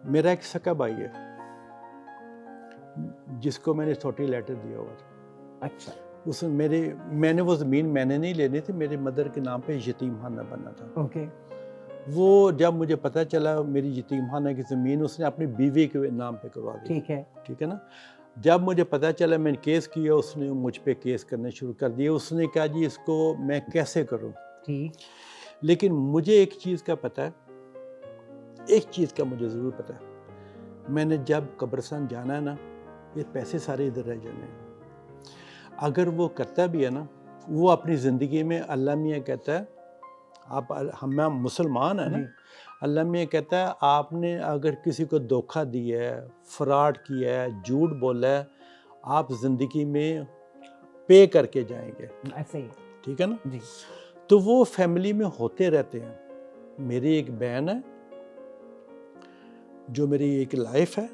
मेरा एक सका भाई है जिसको मैंने छोटी लेटर दिया हुआ था। अच्छा। मैंने वो ज़मीन मैंने नहीं लेनी थी, मेरे मदर के नाम पे यतीमखाना बना था। ओके। वो जब मुझे पता चला मेरी यतीमखाना की ज़मीन उसने अपनी बीवी के नाम पे करवा दी। ठीक है ना। जब मुझे पता चला मैंने केस किया, उसने मुझ पे केस करने शुरू कर दिए। उसने कहा जी इसको मैं कैसे करूं। ठीक। लेकिन मुझे एक चीज़ का पता है, एक चीज़ का मुझे ज़रूर पता है, मैंने जब कब्रिस्तान जाना है ना, ये पैसे सारे इधर रह जाने हैं। अगर वो करता भी है ना, वो अपनी ज़िंदगी में अल्लाह मियाँ कहता है, आप हम मुसलमान है ना, अल्लाह मियाँ कहता है आपने अगर किसी को धोखा दिया है, फ्रॉड किया है, झूठ बोला है, आप ज़िंदगी में पे करके जाएंगे। ऐसे ही। ठीक है ना जी। तो वो फैमिली में होते रहते हैं। मेरी एक बहन है जो मेरी एक लाइफ है,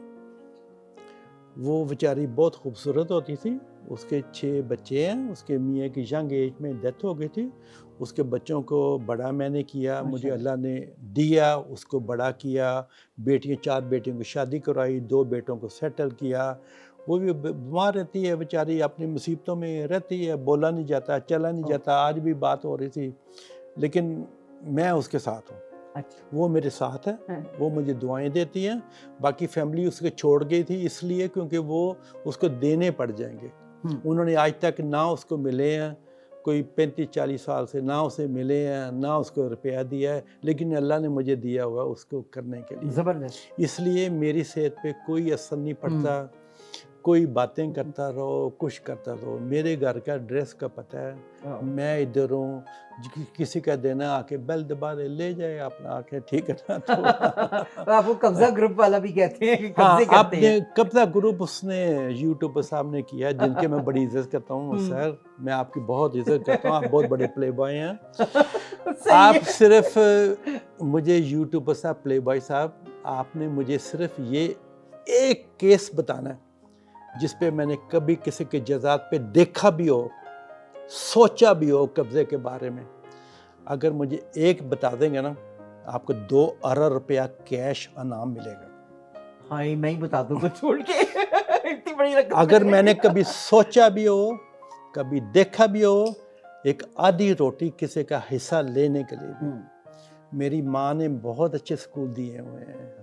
वो बेचारी बहुत खूबसूरत होती थी, उसके 6 बच्चे हैं, उसके मियाँ की यंग एज में डेथ हो गई थी। उसके बच्चों को बड़ा मैंने किया, मुझे अल्लाह ने दिया, उसको बड़ा किया। बेटियां 4 बेटियों की शादी कराई, 2 बेटों को सेटल किया। वो भी बीमार रहती है बेचारी, अपनी मुसीबतों में रहती है, बोला नहीं जाता, चला नहीं जाता। आज भी बात हो रही थी, लेकिन मैं उसके साथ हूँ। अच्छा। वो मेरे साथ है, वो मुझे दुआएं देती हैं। बाकी फैमिली उसके छोड़ गई थी इसलिए क्योंकि वो उसको देने पड़ जाएंगे। उन्होंने आज तक ना उसको मिले हैं, कोई 35-40 साल से ना उसे मिले हैं, ना उसको रुपया दिया है, लेकिन अल्लाह ने मुझे दिया हुआ उसको करने के लिए। ज़बरदस्त। इसलिए मेरी सेहत पे कोई असर नहीं पड़ता। कोई बातें करता रहो, कुछ करता रहो। मेरे घर का एड्रेस का पता है, मैं इधर हूँ, किसी का देना आके बेल दबा दे, ले जाए अपना आके, ठीक है ना। तो आपको कब्जा ग्रुप वाला भी कहते हैं कि कब्जे हाँ, करते आपने हैं। कब्जा ग्रुप उसने यूट्यूब पर सामने किया, जिनके मैं बड़ी इज्जत करता हूँ। सर मैं आपकी बहुत इज्जत करता हूँ, आप बहुत बड़े प्ले बॉय हैं। आप सिर्फ मुझे यूट्यूब पर साहब, प्ले बॉय साहब, आपने मुझे सिर्फ ये एक केस बताना है जिस पे मैंने कभी किसी के जज़ात पे देखा भी हो, सोचा भी हो कब्जे के बारे में। अगर मुझे एक बता देंगे ना, आपको 2 अरब रुपया कैश इनाम मिलेगा। हाँ, मैं ही बता दूँ कुछ छोड़ के। इतनी बड़ी रकम। अगर मैंने कभी सोचा भी हो, कभी देखा भी हो, एक आधी रोटी किसी का हिस्सा लेने के लिए भी। मेरी माँ ने बहुत अच्छे स्कूल दिए हुए हैं।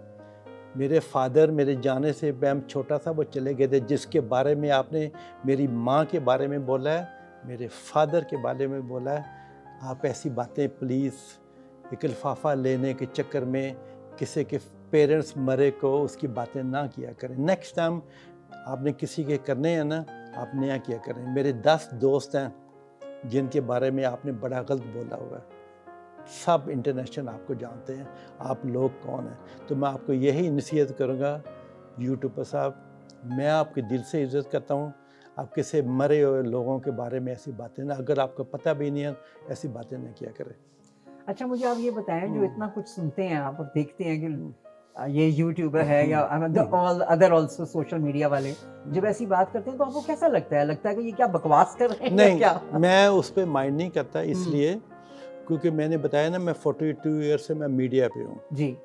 मेरे फादर मेरे जाने से मैं छोटा था, वो चले गए थे। जिसके बारे में आपने मेरी माँ के बारे में बोला है, मेरे फादर के बारे में बोला है, आप ऐसी बातें प्लीज़ एक लिफाफा लेने के चक्कर में किसी के पेरेंट्स मरे को उसकी बातें ना किया करें। नेक्स्ट टाइम आपने किसी के करने हैं ना, आप नया क्या करें। मेरे 10 दोस्त हैं जिनके बारे में आपने बड़ा गलत बोला हुआ है, सब इंटरनेशनल आपको जानते हैं, आप लोग कौन हैं। तो मैं आपको यही नसीहत करूँगा, यूट्यूबर साहब, मैं आपके दिल से इज़्ज़त करता हूँ। आप किसी मरे हुए लोगों के बारे में ऐसी बातें ना, अगर आपको पता भी नहीं है, ऐसी बातें ना किया करें। अच्छा, मुझे आप ये बताएं, जो इतना कुछ सुनते हैं आप और देखते हैं कि ये यूट्यूबर है या all other also social media वाले जब ऐसी बात करते हैं तो आपको कैसा लगता है? लगता है कि ये क्या बकवास कर रहे हैं या नहीं, क्या? मैं उस पर माइंड नहीं करता, इसलिए क्योंकि मैंने बताया ना, मैं 42 ईयर से मैं मीडिया पे हूँ जी।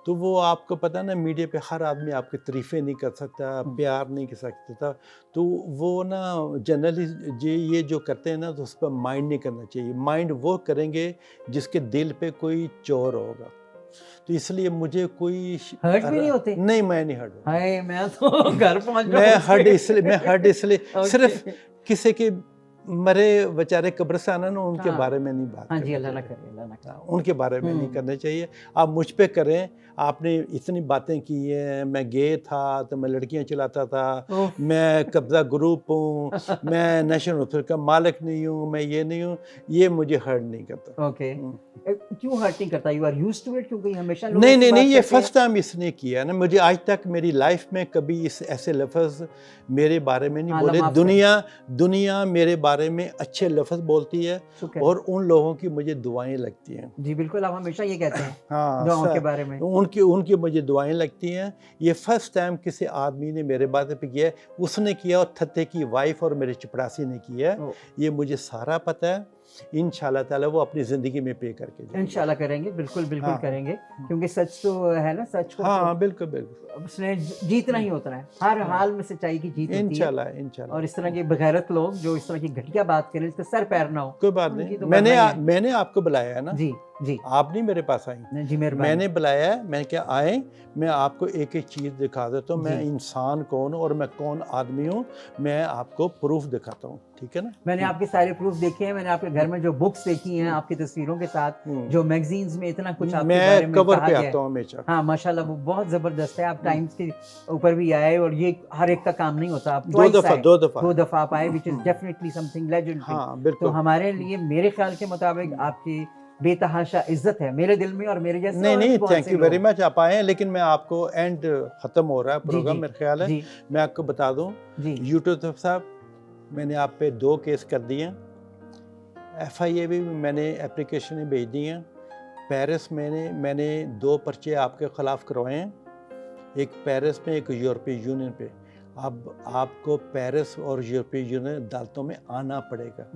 तो वो आपको पता है ना, मीडिया पे हर आदमी आपकी तारीफ़ें नहीं कर सकता, प्यार नहीं कर सकता। तो वो ना जनरली ये जो करते हैं ना, तो उस पर माइंड नहीं करना चाहिए। माइंड वो करेंगे जिसके दिल पे कोई चोर होगा। तो इसलिए मुझे कोई हर्ट भी नहीं होते? नहीं, मैं नहीं हर्ट होता। हाय, मैं तो घर पहुंच मैं हर्ट इसलिए सिर्फ Okay. किसी के मरे बेचारे कब्रिस्तान है ना, उनके हाँ। बारे में नहीं बात हाँ जी, करनी अल्लाह ना चाहिए। करे, अल्लाह ना करे। उनके बारे में नहीं करना चाहिए। आप मुझ पे करें, आपने इतनी बातें की हैं, मैं गे था तो मैं लड़कियां चलाता था, उफ। मैं कब्जा ग्रुप हूँ, मैं नेशनल होटल का मालिक नहीं हूँ, मैं ये नहीं हूँ, ये मुझे हर्ट नहीं करता। ओके। क्यों हर्ट नहीं करता? You are used to it, क्योंकि हमेशा लोग नहीं ऐसी नहीं बात नहीं, ये करते हैं। फर्स्ट टाइम इसने किया ना। मुझे आज तक मेरी लाइफ में कभी इस ऐसे लफ्ज़ मेरे बारे में नहीं हाँ, बोले। अल्लाह माफ़ करे। दुनिया मेरे बारे में अच्छे लफ्ज़ बोलती है शुक्र। और उन लोगों की मुझे दुआएं लगती हैं। जी बिल्कुल, आप हमेशा ये कहते हैं हाँ दुआओं के सर, बारे में। उनकी उनकी मुझे दुआएं लगती हैं। ये फर्स्ट टाइम किसी आदमी ने मेरे बारे पे किया है, उसने किया और थत्ते की वाइफ और मेरे चपड़ासी ने किया है। ओ, ये मुझे सारा पता है। इंशाल्लाह ताला वो अपनी ज़िंदगी में पे करके जाएंगे। इंशाल्लाह करेंगे, बिल्कुल बिल्कुल हाँ। करेंगे, क्योंकि सच तो है ना, सच को हाँ तो बिल्कुल बिल्कुल, उसने जीतना ही होता है। हर हाल में सच्चाई की जीत होती है। इंशाल्लाह इंशाल्लाह। और इस तरह के बगैरत लोग जो इस तरह की घटिया बात करें, इसका सर पैर ना हो, कोई बात उनकी नहीं, तो मरना ही है। मैंने आपको बुलाया है ना, जी जी आप नहीं मेरे पास आई। नहीं, जी मेहरबानी। मैंने बुलाया है, मैं क्या आए, मैं आपको एक एक चीज़ दिखा देता हूँ, मैं जी। इंसान कौन और मैं कौन आदमी हूँ, मैं आपको प्रूफ दिखाता हूँ, ठीक है ना। मैंने आपके सारे प्रूफ देखे हैं, मैंने आपके घर में जो बुक्स देखी हैं आपकी तस्वीरों के साथ, जो मैगजीन्स में इतना कुछ आपके बारे मैं में कवर कहा पे गया है। आता हूँ हमेशा। हाँ माशाल्लाह, वो बहुत जबरदस्त है। आप टाइम्स के ऊपर भी आए, और ये हर एक का काम नहीं होता। आप दो दफ़ा दो दफा आप आए, which is definitely something legendary. हाँ तो बिल्कुल। हमारे लिए, मेरे ख्याल के मुताबिक, आपकी बेतहाशा इज्जत है मेरे दिल में, और मेरे जैसे नहीं और भी नहीं, बहुत थैंक से यू वेरी लोग। मच, आप आए हैं। लेकिन मैं आपको एंड ख़त्म हो रहा है जी प्रोग्राम जी मेरा ख्याल है, जी मैं आपको बता दूँ। जी यूट्यूब साहब, मैंने आप पे 2 केस कर दिए हैं। FIA भी मैंने एप्लीकेशन भेज दी हैं। पेरिस मैंने 2 पर्चे आपके ख़िलाफ़ करवाए हैं, एक पेरिस में, एक यूरोपीय यूनियन पे। अब आपको पेरिस और यूरोपीय यूनियन अदालतों में आना पड़ेगा।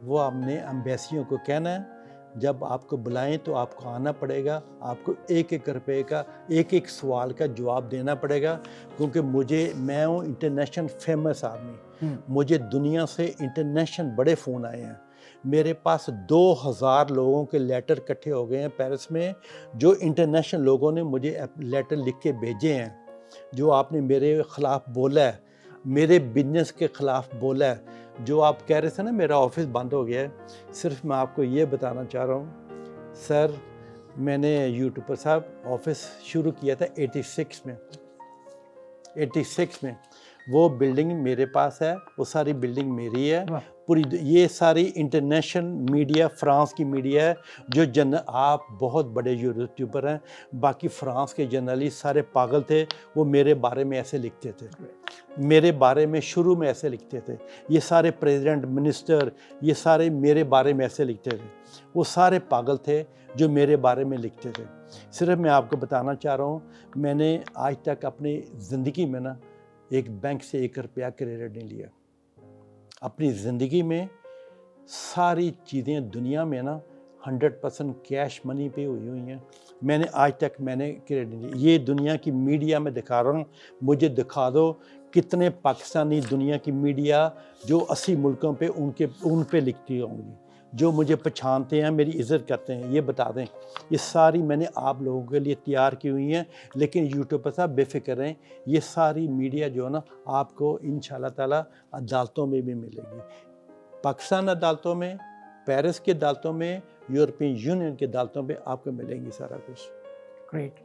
वो हमने एम्बेसियों को कहना है, जब आपको बुलाएं तो आपको आना पड़ेगा, आपको एक एक रुपये का एक एक सवाल का जवाब देना पड़ेगा, क्योंकि मैं हूँ इंटरनेशनल फेमस आदमी। मुझे दुनिया से इंटरनेशनल बड़े फ़ोन आए हैं। मेरे पास 2000 लोगों के लेटर इकट्ठे हो गए हैं पेरिस में, जो इंटरनेशनल लोगों ने मुझे लेटर लिख के भेजे हैं, जो आपने मेरे ख़िलाफ़ बोला है, मेरे बिजनेस के ख़िलाफ़ बोला है। जो आप कह रहे थे ना मेरा ऑफिस बंद हो गया है, सिर्फ मैं आपको ये बताना चाह रहा हूँ सर, मैंने यूट्यूबर साहब ऑफिस शुरू किया था 86 में। 86 में वो बिल्डिंग मेरे पास है, वो सारी बिल्डिंग मेरी है पूरी। ये सारी इंटरनेशनल मीडिया, फ्रांस की मीडिया है, जो आप बहुत बड़े यूट्यूबर हैं, बाकी फ्रांस के जर्नलिस्ट सारे पागल थे, वो मेरे बारे में ऐसे लिखते थे, मेरे बारे में शुरू में ऐसे लिखते थे। ये सारे प्रेसिडेंट, मिनिस्टर, ये सारे मेरे बारे में ऐसे लिखते थे। वो सारे पागल थे जो मेरे बारे में लिखते थे। सिर्फ मैं आपको बताना चाह रहा हूँ, मैंने आज तक अपनी ज़िंदगी में ना एक बैंक से 1 रुपया क्रेडिट नहीं लिया। अपनी ज़िंदगी में सारी चीज़ें दुनिया में ना 100% कैश मनी पे हुई हैं। मैंने आज तक क्रेडिट नहीं लिया। ये दुनिया की मीडिया में दिखा रहा हूँ, मुझे दिखा दो कितने पाकिस्तानी दुनिया की मीडिया जो 80 मुल्कों पे उन पे लिखती होंगी, जो मुझे पहचानते हैं, मेरी इज़्ज़त करते हैं, ये बता दें। ये सारी मैंने आप लोगों के लिए तैयार की हुई हैं। लेकिन यूट्यूब पर साहब बेफिक्र रहें, ये सारी मीडिया जो है ना आपको इंशाल्लाह ताला अदालतों में भी मिलेगी। पाकिस्तान अदालतों में, पेरिस की अदालतों में, यूरोपियन यूनियन की अदालतों में आपको मिलेंगी सारा कुछ। ग्रेट।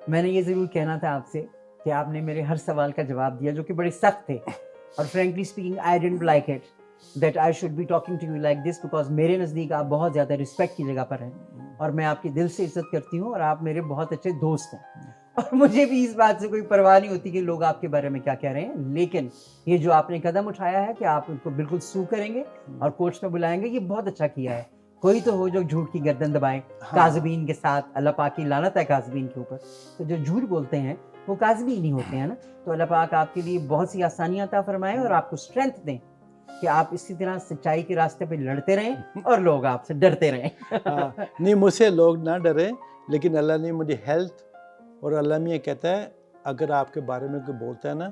मैंने ये ज़रूर कहना था आपसे कि आपने मेरे हर सवाल का जवाब दिया जो कि बड़े सख्त थे, और frankly speaking I didn't like it that I should be talking to you like this, because मेरे नज़दीक आप बहुत ज़्यादा रिस्पेक्ट की जगह पर हैं और मैं आपकी दिल से इज्जत करती हूँ और आप मेरे बहुत अच्छे दोस्त हैं। और मुझे भी इस बात से कोई परवाह नहीं होती कि लोग आपके बारे में क्या कह रहे हैं, लेकिन ये जो आपने कदम उठाया है कि आप उनको बिल्कुल सू करेंगे और कोच में बुलाएंगे, ये बहुत अच्छा किया है। कोई तो हो जो झूठ की गर्दन दबाए। काज़िबीन के साथ अल्लाह पाक की लानत है काज़िबीन के ऊपर, तो जो झूठ बोलते हैं वो काज़िबीन ही होते हैं ना। तो अल्लाह पाक आपके लिए बहुत सी आसानियाँ अता फरमाएं और आपको स्ट्रेंथ दें कि आप इसी तरह सच्चाई के रास्ते पे लड़ते रहें और लोग आपसे डरते रहें। नहीं, मुझसे लोग ना डरे, लेकिन अल्लाह ने मुझे हेल्थ, और अल्लाह में ये कहता है अगर आपके बारे में कोई बोलता है ना,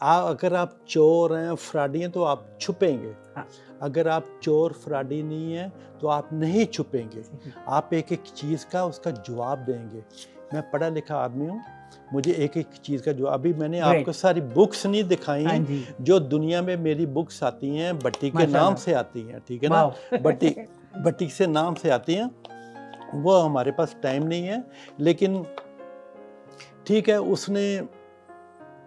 अगर आप चोर हैं, फ्रॉडी हैं, तो आप छुपेंगे। हाँ। अगर आप चोर फ्रॉडी नहीं हैं तो आप नहीं छुपेंगे। आप एक एक चीज़ का उसका जवाब देंगे। मैं पढ़ा लिखा आदमी हूँ, मुझे एक एक चीज़ का जवाब। अभी मैंने Great. आपको सारी बुक्स नहीं दिखाई हाँ जी। जो दुनिया में मेरी बुक्स आती हैं, बट्टी के माशाल्लाह। नाम से आती हैं, ठीक है ना। बट्टी से नाम से आती हैं, वो हमारे पास टाइम नहीं है, लेकिन ठीक है, उसने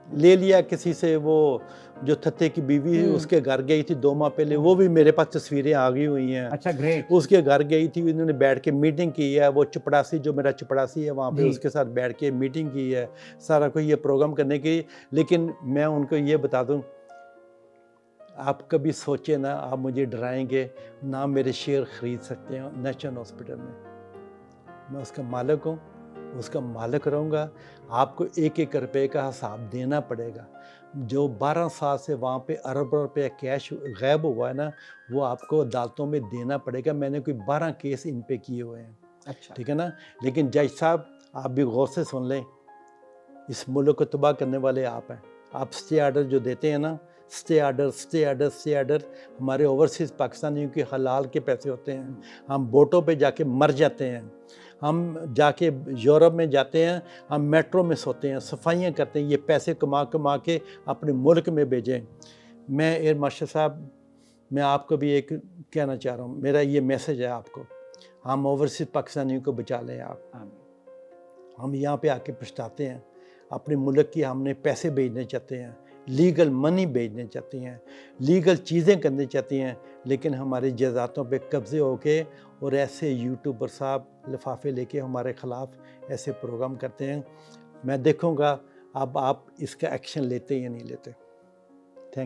ले लिया किसी से, वो जो थत्ते की बीवी है उसके घर गई थी 2 माह पहले, वो भी मेरे पास तस्वीरें आ गई हुई हैं। अच्छा, ग्रेट। उसके घर गई थी, उन्होंने बैठ के मीटिंग की है, वो चपड़ासी जो मेरा चपड़ासी है वहाँ पे जी। उसके साथ बैठ के मीटिंग की है, सारा कोई ये प्रोग्राम करने की। लेकिन मैं उनको ये बता दूँ, आप कभी सोचे ना आप मुझे डराएंगे ना, मेरे शेयर ख़रीद सकते हैं नेशन हॉस्पिटल में। मैं उसका मालिक हूँ, उसका मालिक रहूँगा। आपको एक एक रुपए का हिसाब देना पड़ेगा। जो 12 साल से वहाँ पे अरबों रुपये कैश गायब हुआ है ना, वो आपको अदालतों में देना पड़ेगा। मैंने कोई 12 केस इन पे किए हुए हैं। अच्छा, ठीक है ना। लेकिन जज साहब, आप भी गौर से सुन लें, इस मुल्क को तबाह करने वाले आप हैं। आप स्टे आर्डर जो देते हैं ना, स्टे आर्डर हमारे ओवरसीज़ पाकिस्तानियों के हलाल के पैसे होते हैं। हम बोटों पे जाके मर जाते हैं, हम जाके यूरोप में जाते हैं, हम मेट्रो में सोते हैं, सफाइयाँ करते हैं, ये पैसे कमा कमा के अपने मुल्क में भेजें। मैं एयर मार्शल साहब, मैं आपको भी एक कहना चाह रहा हूँ, मेरा ये मैसेज है आपको, हम ओवरसीज़ पाकिस्तानियों को बचा लें आप। हम यहाँ पे आके पछताते हैं, अपने मुल्क की हमने पैसे भेजने चाहते हैं, लीगल मनी भेजने चाहते हैं, लीगल चीज़ें करने चाहते हैं, लेकिन हमारे जायदादों पे कब्ज़े होके और ऐसे यूट्यूबर साहब लिफाफे लेके हमारे ख़िलाफ़ ऐसे प्रोग्राम करते हैं। मैं देखूँगा अब आप इसका एक्शन लेते या नहीं लेते।